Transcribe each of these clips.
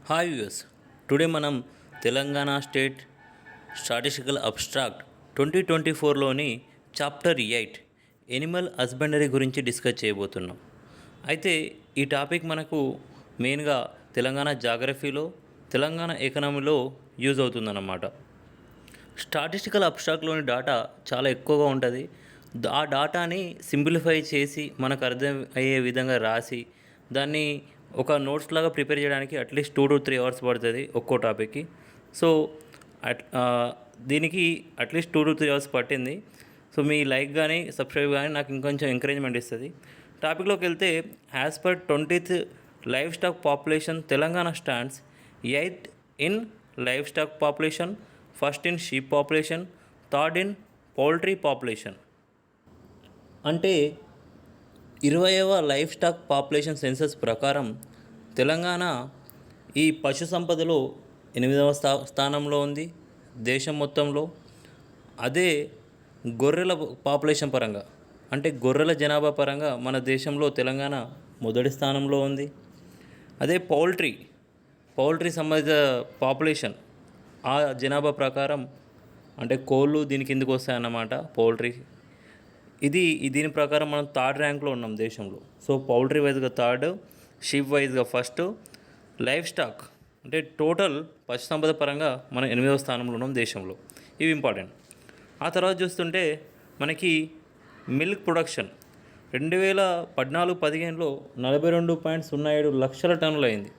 Hi US today మనం Telangana state statistical abstract 2024లోని chapter 8 animal husbandry గురించి డిస్కస్ చేయబోతున్నాం. అయితే ఈ టాపిక్ మనకు మెయిన్గా తెలంగాణ జాగ్రఫీలో, తెలంగాణ ఎకనామీలో యూజ్ అవుతుందన్నమాట. స్టాటిస్టికల్ అబ్స్ట్రాక్ట్లోని డాటా చాలా ఎక్కువగా ఉంటుంది. ఆ డాటాని సింప్లిఫై చేసి మనకు అర్థం అయ్యే విధంగా రాసి దాన్ని ఒక నోట్స్ లాగా ప్రిపేర్ చేయడానికి అట్లీస్ట్ 2 to 3 అవర్స్ పడుతుంది ఒక్కో టాపిక్కి. సో దీనికి అట్లీస్ట్ 2 to 3 అవర్స్ పట్టింది. సో మీ లైక్ కానీ సబ్స్క్రైబ్ కానీ నాకు ఇంకొంచెం ఎంకరేజ్మెంట్ ఇస్తుంది. టాపిక్లోకి వెళ్తే, as per 20th live stock population Telangana stands 8th in live stock population, first in sheep population, third in poultry population. అంటే 20వ లైఫ్ స్టాక్ పాపులేషన్ సెన్సస్ ప్రకారం తెలంగాణ ఈ పశు సంపదలో 8వ స్థానంలో ఉంది దేశం మొత్తంలో. అదే గొర్రెల పాపులేషన్ పరంగా, అంటే గొర్రెల జనాభా పరంగా మన దేశంలో తెలంగాణ మొదటి స్థానంలో ఉంది. అదే పౌల్ట్రీ సంబంధిత పాపులేషన్ ఆ జనాభా ప్రకారం, అంటే కోళ్ళు దీని కిందకు వస్తాయన్నమాట. పౌల్ట్రీ దీని ప్రకారం మనం థర్డ్ ర్యాంక్లో ఉన్నాం దేశంలో. సో పౌల్ట్రీ వైజ్గా థర్డ్, షీప్ వైజ్గా ఫస్ట్, లైఫ్ స్టాక్ అంటే టోటల్ పశు సంపద పరంగా మనం 8వ స్థానంలో ఉన్నాం దేశంలో. ఇవి ఇంపార్టెంట్. ఆ తర్వాత చూస్తుంటే మనకి మిల్క్ ప్రొడక్షన్ 2014-15లో 42.07 లక్షల టన్నులు అయింది.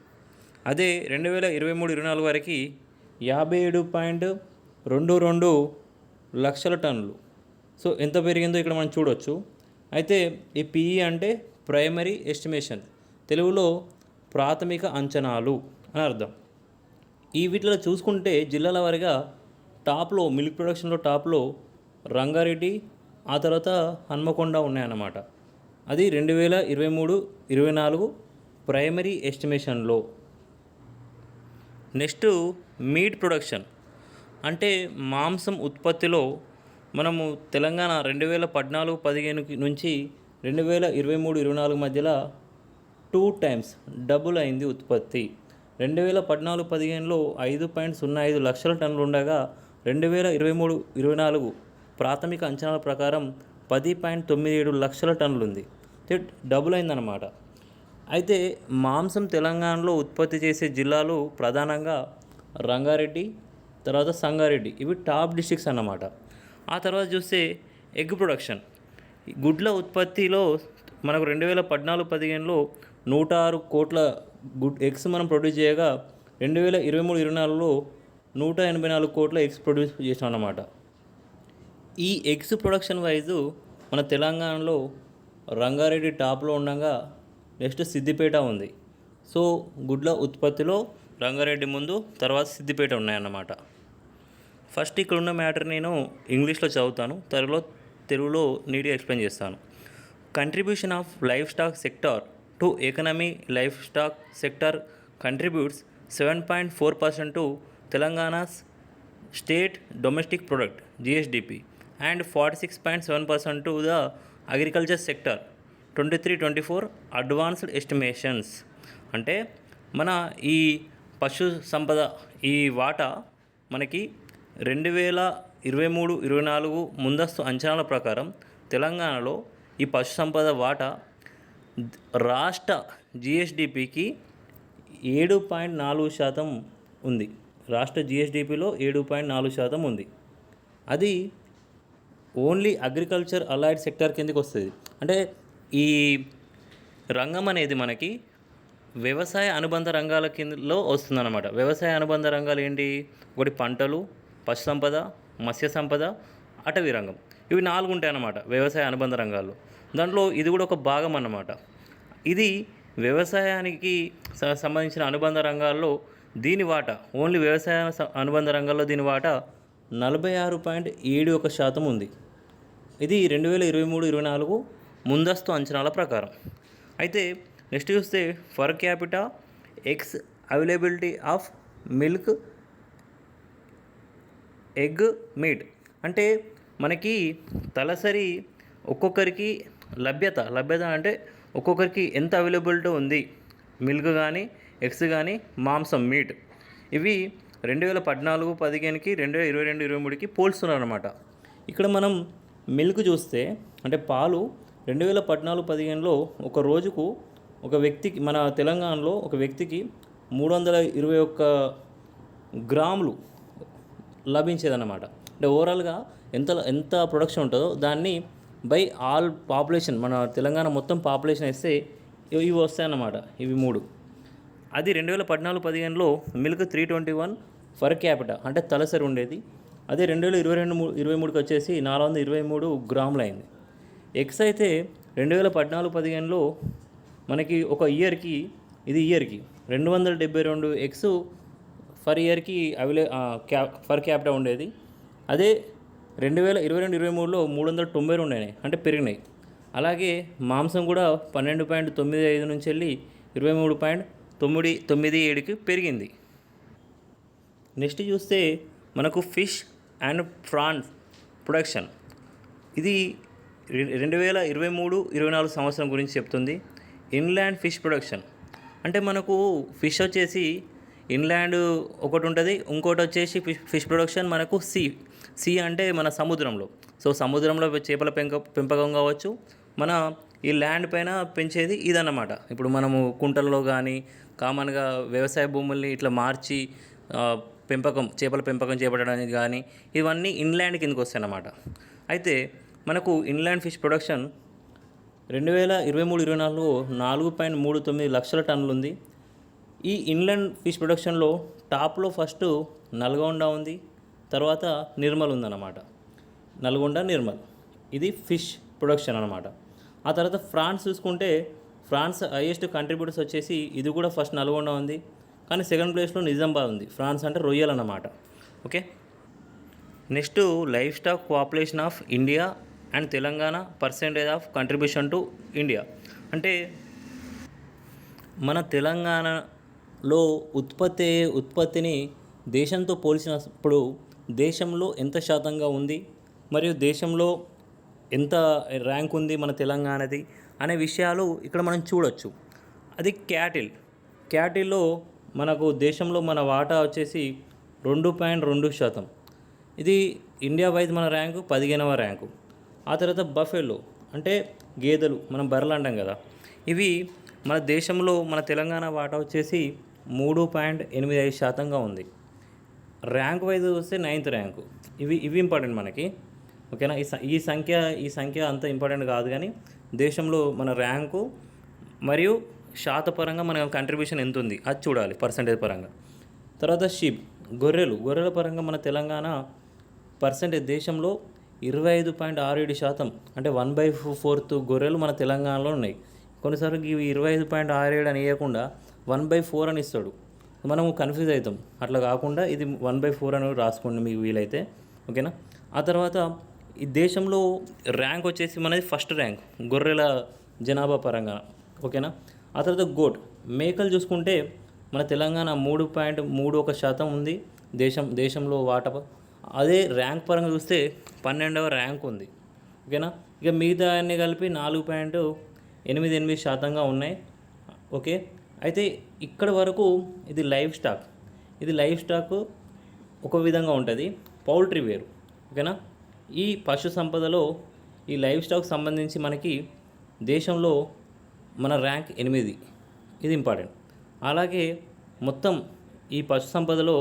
అదే 2023-24 వరకు 57.22 లక్షల టన్నులు. సో ఎంత పెరిగిందో ఇక్కడ మనం చూడొచ్చు. అయితే ఈ పిఈ అంటే ప్రైమరీ ఎస్టిమేషన్, తెలుగులో ప్రాథమిక అంచనాలు అని అర్థం. వీటిలో చూసుకుంటే జిల్లాల వారీగా టాప్లో, మిల్క్ ప్రొడక్షన్లో టాప్లో రంగారెడ్డి, ఆ తర్వాత హన్మకొండ ఉన్నాయన్నమాట. అది 2023-24 ప్రైమరీ ఎస్టిమేషన్లో. నెక్స్ట్ మీట్ ప్రొడక్షన్ అంటే మాంసం ఉత్పత్తిలో మనము తెలంగాణ 2014-15 నుంచి 2023-24 మధ్యలో 2 times డబుల్ అయింది ఉత్పత్తి. 2014-15లో 5.05 లక్షల టన్నులు ఉండగా 2023-24 ప్రాథమిక అంచనాల ప్రకారం 10.97 లక్షల టన్నులు ఉంది. డబుల్ అయిందన్నమాట. అయితే మాంసం తెలంగాణలో ఉత్పత్తి చేసే జిల్లాలు ప్రధానంగా రంగారెడ్డి, తర్వాత సంగారెడ్డి, ఇవి టాప్ డిస్ట్రిక్ట్స్ అన్నమాట. ఆ తర్వాత చూస్తే ఎగ్ ప్రొడక్షన్, గుడ్ల ఉత్పత్తిలో మనకు 2014-15లో 106 కోట్ల ఎగ్స్ మనం ప్రొడ్యూస్ చేయగా 2023-24లో 184 కోట్ల ఎగ్స్ ప్రొడ్యూస్ చేసాం అన్నమాట. ఈ ఎగ్స్ ప్రొడక్షన్ వైజు మన తెలంగాణలో రంగారెడ్డి టాప్లో ఉండగా నెక్స్ట్ సిద్దిపేట ఉంది. సో గుడ్ల ఉత్పత్తిలో రంగారెడ్డి ముందు, తర్వాత సిద్దిపేట ఉన్నాయన్నమాట. ఫస్ట్ ఇక్కడ ఉన్న మ్యాటర్ నేను ఇంగ్లీష్లో చదువుతాను, తెలుగులో నీట్గా ఎక్స్ప్లెయిన్ చేస్తాను. Contribution of life stock sector to economy. Life stock sector contributes 7.4% to Telangana's state domestic product GSDP and 46.7% to the agriculture sector. 23-24 advanced estimations. అంటే మన ఈ పశు సంపద ఈ వాటా మనకి 2023-24 ముందస్తు అంచనాల ప్రకారం తెలంగాణలో ఈ పశు సంపద వాటా రాష్ట్ర జిఎస్డిపికి 7.4% ఉంది. రాష్ట్ర జిఎస్డిపిలో 7.4% ఉంది. అది ఓన్లీ అగ్రికల్చర్ అలైడ్ సెక్టార్ కిందకి వస్తుంది. అంటే ఈ రంగం అనేది మనకి వ్యవసాయ అనుబంధ రంగాల కిందలో వస్తుందన్నమాట. వ్యవసాయ అనుబంధ రంగాలు ఏంటి? ఒకటి పంటలు, పశు సంపద, మత్స్య సంపద, అటవీ రంగం. ఇవి 4 ఉంటాయి అన్నమాట వ్యవసాయ అనుబంధ రంగాల్లో. దాంట్లో ఇది కూడా ఒక భాగం అన్నమాట. ఇది వ్యవసాయానికి సంబంధించిన అనుబంధ రంగాల్లో దీని వాటా, ఓన్లీ వ్యవసాయ అనుబంధ రంగాల్లో దీని వాటా 46.71% ఉంది. ఇది 2023-24 ముందస్తు అంచనాల ప్రకారం. అయితే నెక్స్ట్ చూస్తే for capita eggs availability of milk, egg, meet అంటే మనకి తలసరి ఒక్కొక్కరికి లభ్యత అంటే ఒక్కొక్కరికి ఎంత అవైలబిలిటీ ఉంది మిల్క్ కానీ ఎగ్స్ కానీ మాంసం మీట్ ఇవి 2014-15కి 2022-23కి పోల్స్తున్నారు. ఇక్కడ మనం మిల్క్ చూస్తే అంటే పాలు 2014-15లో ఒక రోజుకు ఒక వ్యక్తికి మన తెలంగాణలో ఒక వ్యక్తికి 321 గ్రాములు లభించేదన్నమాట. అంటే ఓవరాల్గా ఎంత ఎంత ప్రొడక్షన్ ఉంటుందో దాన్ని బై ఆల్ పాపులేషన్ మన తెలంగాణ మొత్తం పాపులేషన్ వేస్తే ఇవి వస్తాయన్నమాట. ఇవి 3. అది 2014-15లో మిల్క్ 321 ఫర్ క్యాపిటా అంటే తలసరి ఉండేది. అదే 2022-23కి వచ్చేసి 423 గ్రాములు అయింది. ఎగ్స్ అయితే 2014-15లో మనకి ఒక ఇయర్కి 272 ఎగ్స్ ఫర్ ఇయర్కి ఫర్ క్యాపిటా ఉండేది. అదే 2022-23లో 392 ఉన్నాయి, అంటే పెరిగినాయి. అలాగే మాంసం కూడా 12.95 నుంచి వెళ్ళి 23.997కి పెరిగింది. నెక్స్ట్ చూస్తే మనకు ఫిష్ అండ్ ప్రాన్స్ ప్రొడక్షన్ ఇది 2023-24 సంవత్సరం గురించి చెప్తుంది. ఇన్లాండ్ ఫిష్ ప్రొడక్షన్ అంటే మనకు ఫిష్ వచ్చేసి ఇన్లాండ్ ఒకటి ఉంటుంది, ఇంకోటి వచ్చేసి ఫిష్ ప్రొడక్షన్ మనకు సీ అంటే మన సముద్రంలో. సో సముద్రంలో చేపల పెంపకం కావచ్చు, మన ఈ ల్యాండ్ పైన పెంచేది ఇదన్నమాట. ఇప్పుడు మనము కుంటల్లో కానీ కామన్గా వ్యవసాయ భూముల్ని ఇట్లా మార్చి చేపల పెంపకం చేపట్టడానికి కానీ ఇవన్నీ ఇన్లాండ్ కిందకి వస్తాయి అన్నమాట. అయితే మనకు ఇన్లాండ్ ఫిష్ ప్రొడక్షన్ 2023-24లో 4.39 లక్షల టన్నులు ఉంది. ఈ ఇన్లాండ్ ఫిష్ ప్రొడక్షన్లో టాప్లో ఫస్ట్ నల్గొండ ఉంది, తర్వాత నిర్మల్ ఉందన్నమాట. నిర్మల్ ఇది ఫిష్ ప్రొడక్షన్ అన్నమాట. ఆ తర్వాత ఫ్రాన్స్ చూసుకుంటే ఫ్రాన్స్ హైయెస్ట్ కంట్రిబ్యూటర్స్ వచ్చేసి ఇది కూడా ఫస్ట్ నల్గొండ ఉంది, కానీ సెకండ్ ప్లేస్లో నిజామాబాద్ ఉంది. ఫ్రాన్స్ అంటే రొయ్యలు అన్నమాట. Okay, next life stock population of India and Telangana percentage of contribution to India. అంటే మన తెలంగాణలో ఉత్పత్తిని దేశంతో పోల్చినప్పుడు దేశంలో ఎంత శాతంగా ఉంది మరియు దేశంలో ఎంత ర్యాంక్ ఉంది మన తెలంగాణది అనే విషయాలు ఇక్కడ మనం చూడొచ్చు. అది క్యాటిల్లో మనకు దేశంలో మన వాటా వచ్చేసి 2.2%. ఇది ఇండియా వైజ్ మన ర్యాంకు 15వ ర్యాంకు. ఆ తర్వాత బఫెలో అంటే గేదెలు, మనం బర్రెలు అంటాం కదా, ఇవి మన దేశంలో మన తెలంగాణ వాటా వచ్చేసి 3.85%గా ఉంది. ర్యాంక్ వైజ్ వస్తే 9th ర్యాంకు. ఇవి ఇంపార్టెంట్ మనకి. ఓకేనా, ఈ సంఖ్య అంత ఇంపార్టెంట్ కాదు, కానీ దేశంలో మన ర్యాంకు మరియు శాతపరంగా మన కంట్రిబ్యూషన్ ఎంత ఉంది అది చూడాలి పర్సంటేజ్ పరంగా. తర్వాత గొర్రెల పరంగా మన తెలంగాణ పర్సంటేజ్ దేశంలో 25.67%, అంటే 1/4 గొర్రెలు మన తెలంగాణలో ఉన్నాయి. కొన్నిసార్లు ఇవి 25.67 అని ఇవ్వకుండా 1/4 అని ఇస్తాడు, మనము కన్ఫ్యూజ్ అవుతాం. అట్లా కాకుండా ఇది 1/4 అని రాసుకోండి మీకు వీలైతే. ఓకేనా, ఆ తర్వాత ఈ దేశంలో ర్యాంక్ వచ్చేసి మనది ఫస్ట్ ర్యాంక్ గొర్రెల జనాభా పరంగా. ఓకేనా, ఆ తర్వాత మేకలు చూసుకుంటే మన తెలంగాణ 3.31% ఉంది దేశంలో వాటా. అదే ర్యాంక్ పరంగా చూస్తే 12వ ర్యాంక్ ఉంది. ఓకేనా, ఇక మిగతా అన్నీ కలిపి 4.88%గా ఉన్నాయి. ఓకే, అయితే ఇక్కడ వరకు ఇది లైఫ్ స్టాక్ ఒక విధంగా ఉంటుంది, పౌల్ట్రీ వేరు. ఓకేనా, ఈ పశు సంపదలో ఈ లైఫ్ స్టాక్ సంబంధించి మనకి దేశంలో మన ర్యాంక్ 8, ఇది ఇంపార్టెంట్. అలాగే మొత్తం ఈ పశు సంపదలో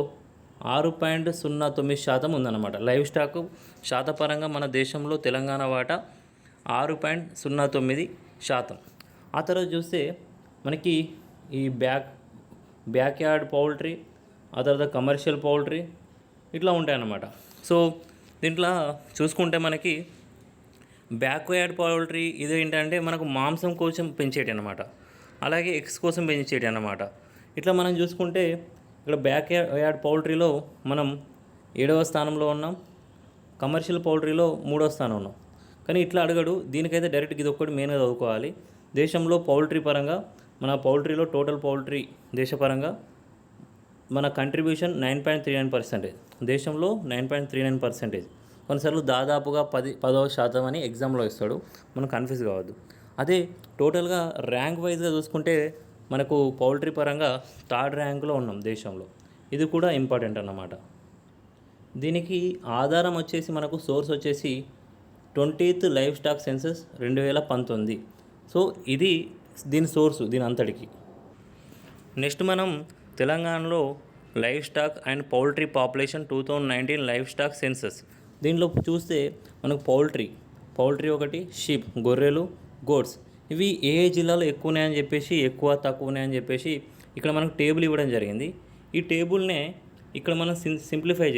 6.09% ఉందన్నమాట. లైవ్ స్టాక్ శాతపరంగా మన దేశంలో తెలంగాణ వాటా 6.09%. ఆ తర్వాత చూస్తే మనకి ఈ బ్యాక్ యార్డ్ పౌల్ట్రీ, ఆ తర్వాత కమర్షియల్ పౌల్ట్రీ ఇట్లా ఉంటాయన్నమాట. సో దీంట్లో చూసుకుంటే మనకి బ్యాక్ యార్డ్ పౌల్ట్రీ ఇది ఏంటంటే మనకు మాంసం కోసం పెంచేటి అన్నమాట, అలాగే ఎగ్స్ కోసం పెంచేటి అన్నమాట. ఇట్లా మనం చూసుకుంటే ఇక్కడ బ్యాక్ యార్డ్ పౌల్ట్రీలో మనం 7వ స్థానంలో ఉన్నాం, కమర్షియల్ పౌల్ట్రీలో 3వ స్థానం ఉన్నాం. కానీ ఇట్లా అడగడు, దీనికైతే డైరెక్ట్ ఇది ఒక్కటి మెయిన్గా చదువుకోవాలి. దేశంలో పౌల్ట్రీ పరంగా మన పౌల్ట్రీలో టోటల్ పౌల్ట్రీ దేశపరంగా మన కంట్రిబ్యూషన్ 9.39%, దేశంలో 9.39%. కొన్నిసార్లు దాదాపుగా 10% అని ఎగ్జామ్లో ఇస్తాడు, మనం కన్ఫ్యూజ్ కావద్దు. అదే టోటల్గా ర్యాంక్ వైజ్గా చూసుకుంటే మనకు పౌల్ట్రీ పరంగా థర్డ్ ర్యాంకులో ఉన్నాం దేశంలో. ఇది కూడా ఇంపార్టెంట్ అన్నమాట. దీనికి ఆధారం వచ్చేసి మనకు సోర్స్ వచ్చేసి 20th live stock census 2019. So ఇది దీని సోర్సు దీని అంతటికి. నెక్స్ట్ మనం తెలంగాణలో live stock and poultry population 2019 live stock census. దీనిలో చూస్తే మనకు పౌల్ట్రీ ఒకటి, షీప్ గొర్రెలు, గోడ్స్ ఇవి ఏ జిల్లాలో ఎక్కువ ఉన్నాయని చెప్పేసి, ఎక్కువ తక్కువ ఉన్నాయని చెప్పేసి ఇక్కడ మనకు టేబుల్ ఇవ్వడం జరిగింది. ఈ టేబుల్నే ఇక్కడ మనం సింప్లిఫై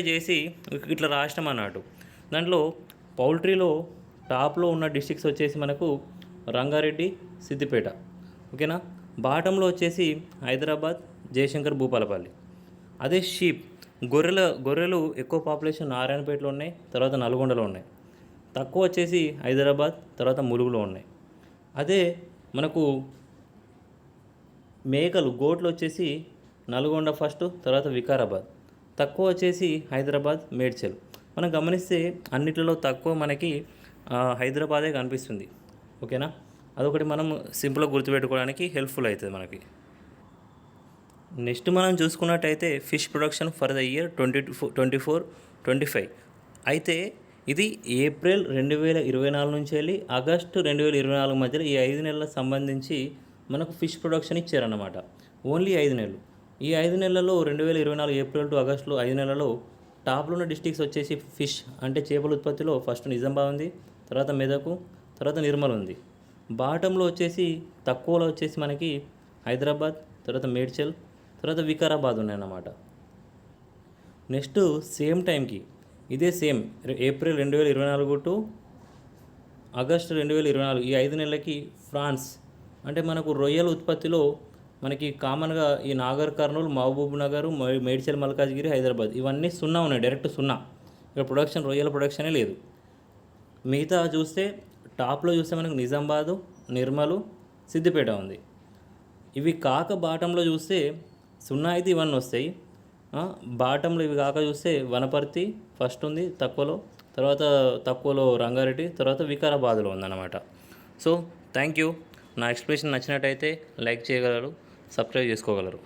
చేసి ఇట్లా రాసినాం అన్నట్టు. దాంట్లో పౌల్ట్రీలో టాప్లో ఉన్న డిస్ట్రిక్ట్స్ వచ్చేసి మనకు రంగారెడ్డి, సిద్దిపేట, ఓకేనా. బాటంలో వచ్చేసి హైదరాబాద్, జయశంకర్, భూపాలపల్లి. అదే షీప్ గొర్రెలు ఎక్కువ పాపులేషన్ నారాయణపేటలో ఉన్నాయి, తర్వాత నల్గొండలో ఉన్నాయి. తక్కువ వచ్చేసి హైదరాబాద్, తర్వాత ములుగులో ఉన్నాయి. అదే మనకు గోట్లు వచ్చేసి నల్గొండ ఫస్ట్, తర్వాత వికారాబాద్. తక్కువ వచ్చేసి హైదరాబాద్, మేడ్చల్. మనం గమనిస్తే అన్నిటిలో తక్కువ మనకి హైదరాబాదే కనిపిస్తుంది, ఓకేనా. అదొకటి మనం సింపుల్గా గుర్తుపెట్టుకోవడానికి హెల్ప్ఫుల్ అవుతుంది మనకి. నెక్స్ట్ మనం చూసుకున్నట్టయితే fish production for the year 2024-25. అయితే ఇది ఏప్రిల్ 2024 నుంచి వెళ్ళి ఆగస్టు 2024 మధ్యలో ఈ 5 నెలలకు సంబంధించి మనకు ఫిష్ ప్రొడక్షన్ ఇచ్చారన్నమాట. ఓన్లీ 5 నెలలు. ఈ 5 నెలలలో 2024 ఏప్రిల్ టు ఆగస్టులో 5 నెలలలో టాప్లో ఉన్న డిస్ట్రిక్ట్స్ వచ్చేసి ఫిష్ అంటే చేపల ఉత్పత్తిలో ఫస్ట్ నిజామాబాద్ ఉంది, తర్వాత మెదకు, తర్వాత నిర్మల్ ఉంది. బాటంలో వచ్చేసి తక్కువలో వచ్చేసి మనకి హైదరాబాద్, తర్వాత మేడ్చల్, తర్వాత వికారాబాద్ ఉన్నాయన్నమాట. నెక్స్ట్ సేమ్ టైంకి ఇదే సేమ్ ఏప్రిల్ 2024 టు ఆగస్టు 2024 ఈ 5 నెలలకి ఫ్రాన్స్ అంటే మనకు రొయ్యల ఉత్పత్తిలో మనకి కామన్గా ఈ నాగర్ కర్నూలు, మహబూబ్ నగర్, మేడ్చల్, మల్కాజ్గిరి, హైదరాబాద్ ఇవన్నీ 0 ఉన్నాయి, డైరెక్ట్ 0. ఇక్కడ రొయ్యల ప్రొడక్షనే లేదు. మిగతా చూస్తే టాప్లో చూస్తే మనకు నిజామాబాదు, నిర్మలు, సిద్దిపేట ఉంది. ఇవి కాక బాటంలో చూస్తే 0 అయితే ఇవన్నీ వస్తాయి. బాటంలో ఇవి కాక చూస్తే వనపర్తి ఫస్ట్ ఉంది తక్కువలో, తర్వాత తక్కువలో రంగారెడ్డి, తర్వాత వికారాబాద్లో ఉందన్నమాట. So thank you. నా ఎక్స్ప్లెనేషన్ నచ్చినట్టయితే లైక్ చేయగలరు, సబ్స్క్రైబ్ చేసుకోగలరు.